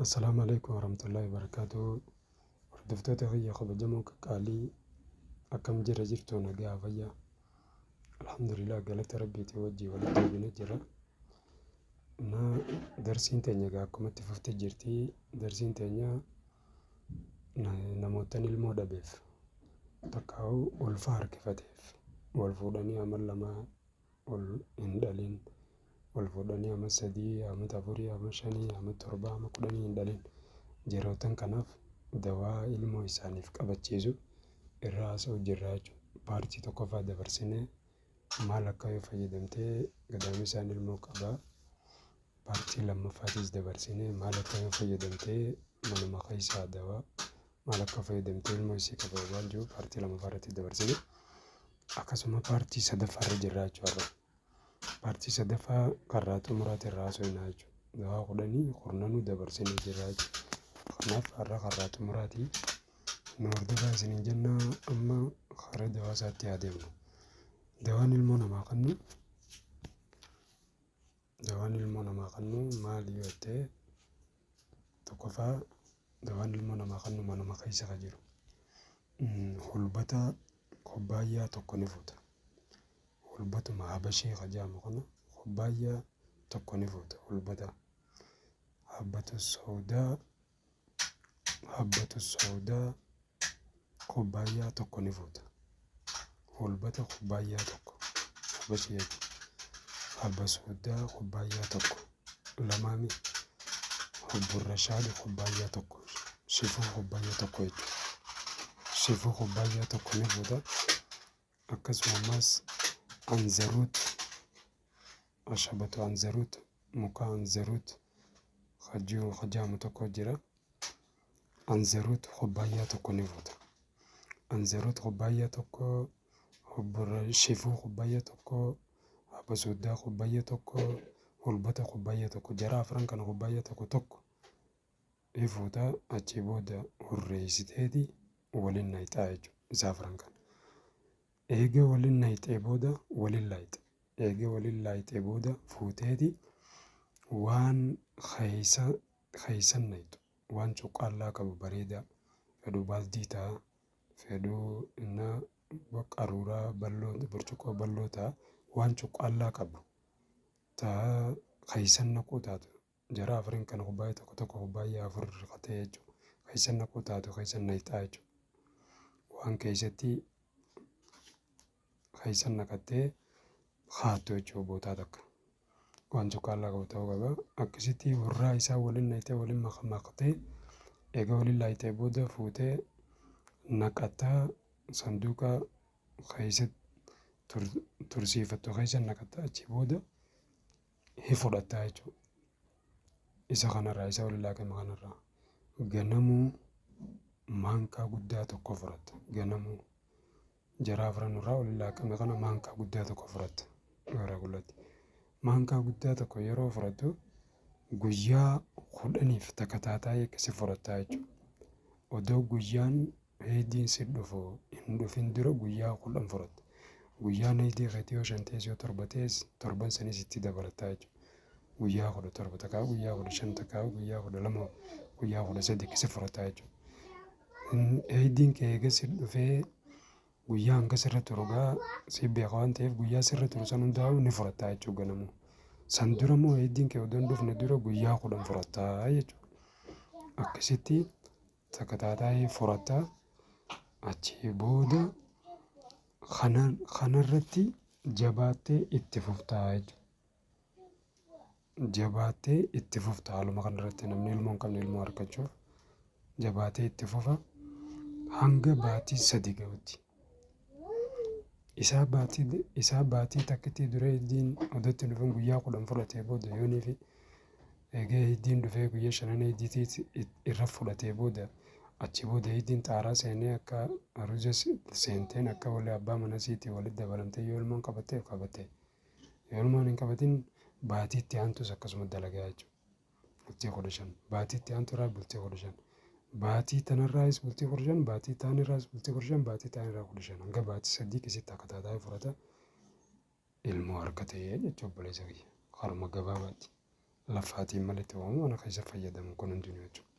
السلام عليكم ورحمة الله وبركاته. وردفتوتا غيا خبجمو كقالي أكم جرى جرتو نقا فيا. الحمد لله قالت ربي توجي ولدي بنجرة نا درسين تانيا قاكم تفوت جرتي درسين تانيا نموتني المودة بيف تكاو والفار كفتيف والفوداني عمل لما والإندالين والفوداني عمل سدي عمل تفوري عمل شاني عمل تربة عمل كداني إندالين جروتان كناف دواء ilmoo isaaniif qabachiisu irraa haasa'u jirra jechuudha. Paartii tokkoffaa dabarsinee maal akka yoo fayyadamtee gadaamii isaan ilmoo qabaa. Paartii lammaffaatiis dabarsinee maal akka yoo fayyadamtee manuma keessaa dawaa maal akka fayyadamtee ilmoo isii qaba waan jiru paartii lammaffaa irratti dabarsinee akkasuma paartii sadaffaarra jirra jechuudha. Paartii sadaffaa karraa xumuraati irraa haasa'u jechuudha. Dawaa kudhanii kurnanuu dabarsinee jirra jechuudha. Kanaaf har'a karraa xumuraati. Nu hordofaa isiniin jennaa amma karaa dawaa isaatti adeemnu. Dawaan ilmoo namaa kennu maali yoo ta'e tokkoffaa dawaan ilmoo namaa kennu manuma keessa kan jiru. Hulbata kubbaayyaa tokko ni fuuta. Hulbatuma habashee kan jedhamu kana kubbaayyaa tokko ni fuuta. Hulbata habbatu soodaa kubbaayyaa tokko ni fuuta. Hulbata kubbaayyaa tokko habashee habba soodaa kubbaayyaa tokko lamaami hubburra shaali kubbaayyaa tokko shifuu kubbaayyaa tokko jechuudha. Shifuu kubbaayyaa tokko ni fuuta. Akkasumas anzaruut ashabatu anzaruut muka anzaruut hajaamu tokko jira. Anzaruut kubbaayyaa tokko ni fuuta. Anzaruut kubbaayyaa tokko hubburra shifuu kubbaayyaa tokko habba soodaa kubbaayyaa tokko hulbata kubbaayyaa tokko jara afran kana kubbaayyaa tokko ni fuuta. Achii booda hurreessiteeti waliin naqxaa jechuudha isaa afran kana. Eega waliin naqxee booda waliin laayite. Eega waliin laayitee booda fuuteeti waan keeysan naqxu waan cuqqaallaa qabu bareedaa fedhuu baaldii ta'a fedhuu innaa qaruuraa bal'oo burcuqqoo bal'oo ta'a waan cuqqaallaa qabu ta'a keeysan naquu taatu jara afran kana kubbaayyaa tokko kubbaayyaa afur qatee jechuudha. Keeysan naquu taatu keeysan naqxaa jechuudha. Waan keeysatti keeysan naqattee haattu jechuudha bootaa takka. Waan cuqqaallaa qabu ta'uu qaba. Akkasitti hurraa isaa waliin naqxee waliin maqtee eega waliin laayitee booda fuutee naqataa sanduuqa keessa tursiifattu keessa naqataa achii booda hin fudhataa jechuudha. Isa kanarraa isa waliin laaqame kanarraa ganamuu maankaa guddaa tokko fudhata. Ganamuu jara afran irraa waliin laaqame kana maankaa guddaa tokko fudhata. Gara gulatti maankaa guddaa tokko yeroo fudhatu guyyaa 10 takataataa eeggasi fudhataa jechuudha. Odoo guyyaan heediin si dhufu hin dhufin dura guyyaa 10 fudhata. Guyyaan heedii keetii yoo 5 tees yoo 7 tees torban sanis itti dabalataa jechuudha. Guyyaa 17 takkaa guyyaa 15 takkaa guyyaa 12 guyyaa 13 akkasi fudhataa jechuudha. Heediin kee eega si dhufee guyyaa hanga sirra turugaa si beeka waan ta'eef guyyaa sirra turu san hundaa'u ni fudhataa jechuudha ganamuu. San dura moo heediin kee odoo hin dhufne dura guyyaa 10 fudhataa jechuudha. Akkasitti takataataa fudhataa achii booda kanarratti jabaattee itti fuftaa jechuudha. Jabaattee itti fuftaa haaluma kanarratti namni ilmoo hin qabne ilmoo argachuuf jabaattee itti fufa hanga baatii 3 ga'utti. Isaa baatii takkitti dura heediin odootti dhufan guyyaa 10 fudhatee booda yooniif eegee heediin dhufee guyyaa 5 heediitii irra fudhatee booda achii booda heediin xaaraa seenee akka aruuza seenteen akka walii abbaa mana siitii walitti dabalamtee yoo ilmoon qabattee qabatte yoo ilmoon hin qabatin baatii itti aantus akkasuma dalagaa jechuudha. Bultii 15 baatii itti aanturraa bultii 15 baatii tanarraas bultii 15 baatii taanirraas bultii 15 baatii taanirraa 15 hanga baatii 3 keessatti akka taataa fudhata ilmoo harka ta'ee jechuudha obboleessa kiyya. Haruma gabaabaatti lafaatiin malee ta'uu mana keessa fayyadamu kun hundinuu jechuudha.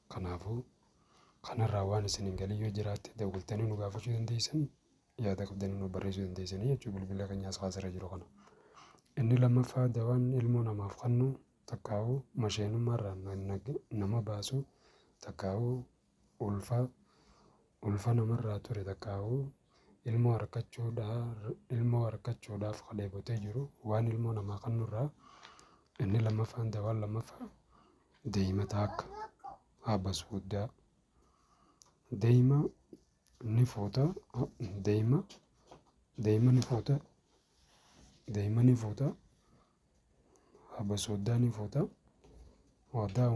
Kanaafuu kanarraa waan isin hin galii yoo jiraatte dawwaltanii nu gaafachuu dandeessan yaada qabdanii nu barreessuu dandeessanii jechuudha bilbila keenyaas kaasirra jiru kana. Inni lammaffaa dawaan ilmoo namaaf kennu takkaa'uu masheenummaarraa nama baasu takkaa'uu ulfa namarraa ture takkaa'uu ilmoo harkachuudhaaf dheebotee jiru waan ilmoo namaa kennurraa inni lammaffaan dawaan lammaffaa deemata akka habas guddaa deema ni fuuta habas guddaa ni fuuta wadaa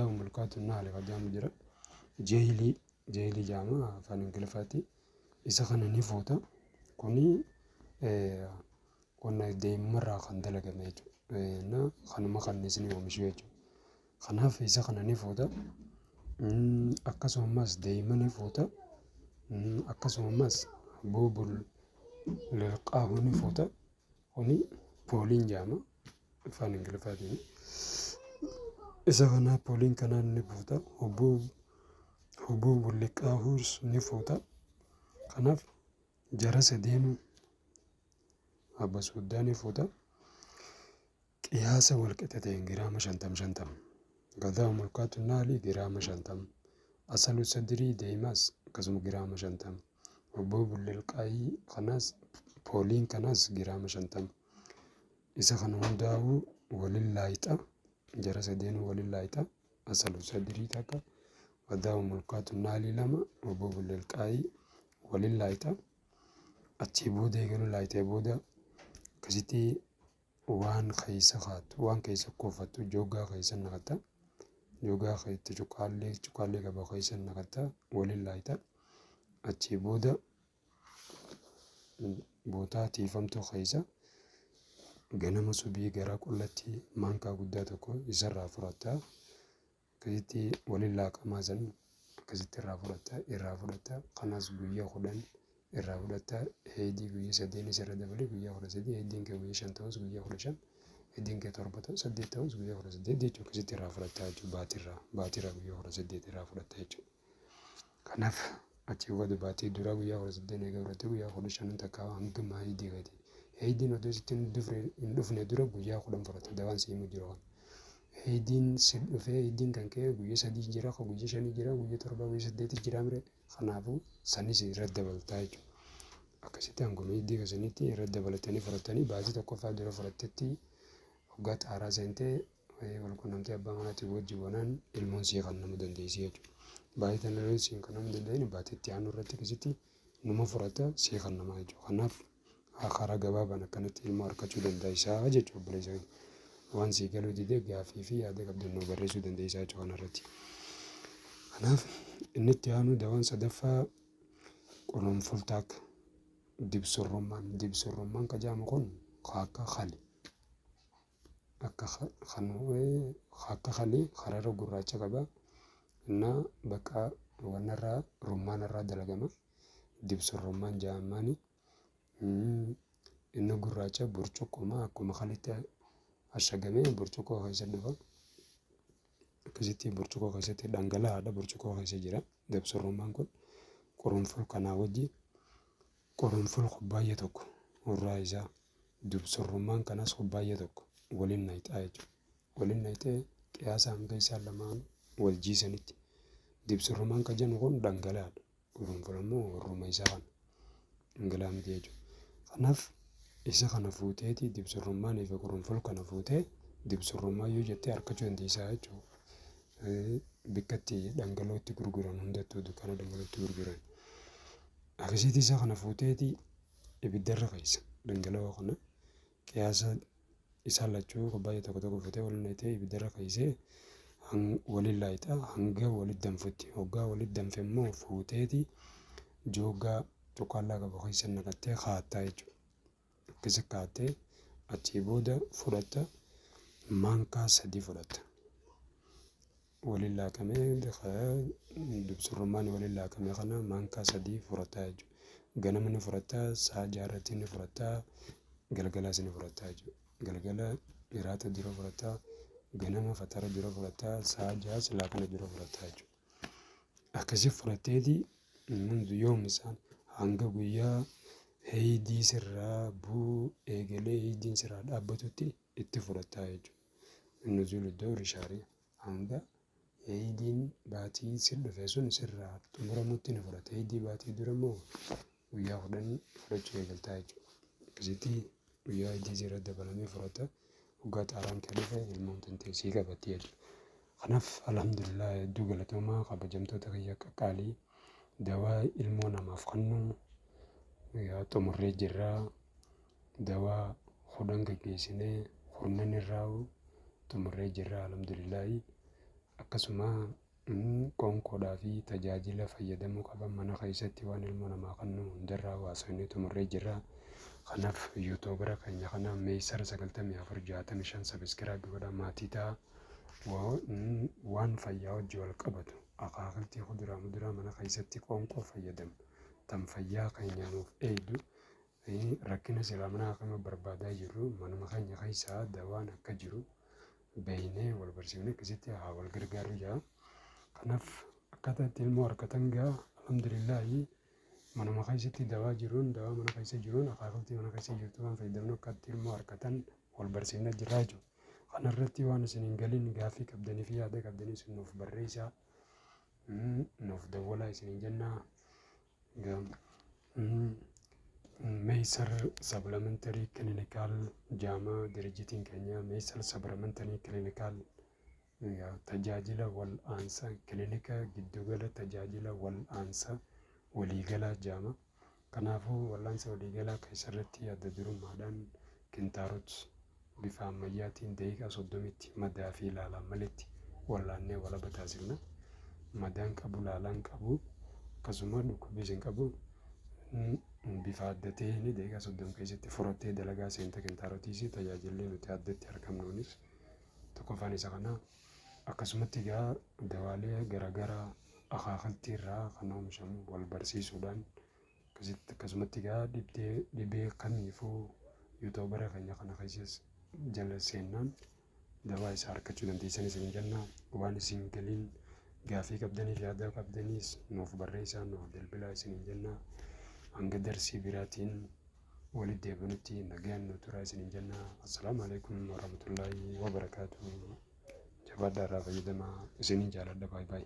mulkaatu naali qajamu jira jeelii jaama afaan ingiliffaatti isa kana ni fuuta kuni qonna deemumarraa kan dalagame jechuudha. Kanuma kanniisni oomishuu jechuudha. Kanaaf isa kana ni fuuta. Akkasumas deema ni fuuta. Akkasumas buubul lilqaahu ni fuuta. Kuni pooliin jaama afaan ingiliffaatiin. Isa kana pooliin kanaan ni fuuta. Hubuubul liqaahus ni fuuta. Kanaaf jara sadeenu habas guddaa ni fuuta. Qiyaasa walqixa ta'een giraama 50 gadaa mulkaatu naali giraama 50 asalu sadirii deemas akkasuma giraama 50 hubuubul lilqaahii kanas pooliin kanas giraama 50 isa kana hundaa'uu waliin laayixa jara sadeenu waliin laayixa asalu sadirii takka gadaa mulkaatu naali 2 hubuubul lilqaahii waliin laayixa achii booda eegalu laayitee booda akkasitti waan keessa kuufattu joogaa keessa naqatta. Joogaa keessatti cuqqaallee qaba keessa naqatta waliin laayita. Achii booda bootaa tiifamtuu keessa ganama subii gara qullatti maankaa guddaa tokko isarraa fudhatta. Akkasitti waliin laaqamaa san akkasitti irraa fudhatta. Kanas guyyaa 10 irraa fudhatta. Heedii guyyaa 3 isarra dabalee guyyaa 13 heediin kee guyyaa 5 ta'us guyyaa 15 heediin kee 7 ta'us 8 ta'us guyyaa 18 jechuudha. Akkasitti irraa fudhatta jechuudha. Baatiirraa guyyaa 18 irraa fudhatta jechuudha. Kanaaf achii booda baatii duraa guyyaa 18 eega fudhatte guyyaa 15 takkaa hangama heedii gadi. Heediin odoo sitti hin dhufne dura guyyaa 10 fudhatta dawaan siimuu jiru kana. Heediin si dhufee heediin kan kee guyyaa 3 jira guyyaa 5 jira guyyaa 7 guyyaa 8 jira mire kanaafuu sanis irra dabaltaa jechuudha. Akkasitti hanguma heddii keessanitti irra dabalatanii fudhatanii baatii tokkoffaa dura fudhattetti waggaa xaaraa seentee walqunnamtee abbaa manaatii wajjin wanaan ilmoon sii kennamuu dandeessi jechuudha. Baatii tanarra sii kennamuu danda'in baatiitti aanu irratti akkasitti numa fudhata sii kennamaa jechuudha. Kanaaf karaa gabaabaan akkanatti ilmoo harkachuu dandeessaa jechuudha obboleessa. Waan sii galuu didee gaaffii fi yaada qabdannoo barreessuu dandeessaa jechuudha kanarratti. Kanaaf inni itti aanu dawaan sadaffaa qulunfultaa akka dibsurrummaan qajaama kun akka khali harara gurraacha qaba. Innaa bakka wanarraa rummaanarraa dalagama. Dibsurrummaan jaamani inni gurraacha burcuqquma akkuma khalitti ashagamee burcuqqoo keessa dhufa. Akkasitti burcuqqoo keessatti dhangala'aadha burcuqqoo keessa jira. Dibsurrummaan kun qurunful kanaa wajji qurunful kubbaayya tokko irraa isaa dibsurrummaan kanas kubbaayya tokko waliin naayitaa jechuudha. Waliin naayitee qiyaasa hanga isaan lamaan wal jiisanitti. Dibsurrummaan kan jennu kun dhangala'aadha. Qurunful immoo warruma isaa kana dhangala'aa miti jechuudha. Kanaaf isa kana fuuteeti dibsurrummaanii fi qurunful kana fuutee dibsurrummaa yoo jettee harkachuu dandeessaa jechuudha. Bikkatti dhangala'ootti gurguran hundattuu dukkaana dhangala'ootti gurguran. Akkasitti isa kana fuuteeti ibiddarra keessa dhangala'oo kana qiyaasa isaa lachuu kubbaayya tokko fuutee waliin naayitee ibiddarra keessee waliin laayitaa hanga walitti danfutti. Hoggaa walitti danfe immoo fuuteeti joogaa cuqqaallaa qaba keessa naqattee kaa'attaa jechuudha. Akkasi kaa'attee achii booda fudhatta maankaa 3 fudhatta. Waliin laaqamee dibsurrummaan waliin laaqamee kana maankaa 3 fudhatta jechuudha. Ganama ni fudhatta, sa'a 6 irratti ni fudhatta, galgala isin fudhataa jechuudha. Galgala hiraata dura fudhataa, ganama fatara dura fudhataa, sa'a 6 silaa kana dura fudhataa jechuudha. Akkasii fudhatteeti yoom isaan hanga guyyaa heeyidii sirraa buu eegalee heeyidiin sirraa dhaabbatutti itti fudhataa jechuudha. Nuzuul iddoo rishaarii hanga heeyidiin baatii sir dhufe sun sirraa xumuramutti ni fudhata. Heeyidii baatii dura immoo guyyaa 10 fudhachuu eegaltaa jechuudha. Akkasitti guyyaa heeyidii sirra dabalamee fudhata. Waggaa xaaraan kan dhufe ilmoon tantee sii qabatti jechuudha. Kanaaf alhamdulillah hedduu galatoomaa kabajamtoota kiyya qaqqaalii dawaa ilmoo namaaf kennu xumurree jirraa. Dawaa 10 gaggeessinee 10 irraa xumurree jirraa alhamdulillahi. Akkasuma qoonqoodhaa fi tajaajila fayyadamuu qaban mana keessatti waan ilmoo namaa kennu hundarraa haasofnee xumurree jirraa. Kanaaf yuutuubara keenya kana Meeysar 9465 sabiskiraayib godhaa maatii ta'a. Waan fayyaa hojii wal qabatu akaakiltii kuduraa muduraa mana keessatti qoonqoo fayyadamu tan fayyaa keenya nuuf eegdu rakkina silaa mana akkama barbaadaa jirru manuma keenya keessaa dawaan akka jiru beeynee wal barsiifnee akkasitti haa wal gargaarru jaa. Kanaaf akkaataa itti ilmoo harkatan gaa alhamdulillahi manuma keessatti dawaa jiruun dawaa mana keessa jiruun akaakiltii mana keessa jirtu waan fayyadamnu akkatti ilmoo harkatan wal barsiifnee jirraa jechuudha. Kanarratti waan isin hin galin gaaffii qabdanii fi yaada qabdanii sun nuuf barreessaa. Nuuf dawwalaa isin hin jennaa. Meeysar Supplementary Clinical Jaamaa dirjitiin keenya Meeysar Supplementary Clinical tajaajila wal'aansa kilinika giddugala tajaajila wal'aansa waliigalaa jaama. Kanaafuu wal'aansa waliigalaa keessarratti adda durummaadhaan kintaarot bifa ammayyaatiin daqiiqaa 30tti madaa fi ilaalaan malitti wal'aannee walaba taasifna. Madaan qabu laalaan qabu akkasuma dhukkubbii isin qabu bifa adda ta'een daqiiqaa 30 keessatti furattee dalagaa seenta kintaarotiis tajaajillee nuti addatti argamnuunis tokkoffaan isa kana. Akkasumatti egaa dawaalee garaagaraa akaakiltii irraa kan oomishamu wal barsiisuudhaan akkasumatti egaa dhibee kamiifuu yuutuubara keenya kana keessas jala seennaan dawaa isaa argachuu dandeessan isin jenna. Waan isin galiin gaaffii qabdaniif yaada qabdaniis nuuf barreessaa nuuf bilbilaa isin jenna. Hanga darsii biraatiin walitti deebinutti nagaan nu turaa isin jenna. Assalaamu alaikum warahmatullaahi wabarakaatuh. Jabaadhaa irraa fayyadamaa isinin jaaladha. Baay'ee.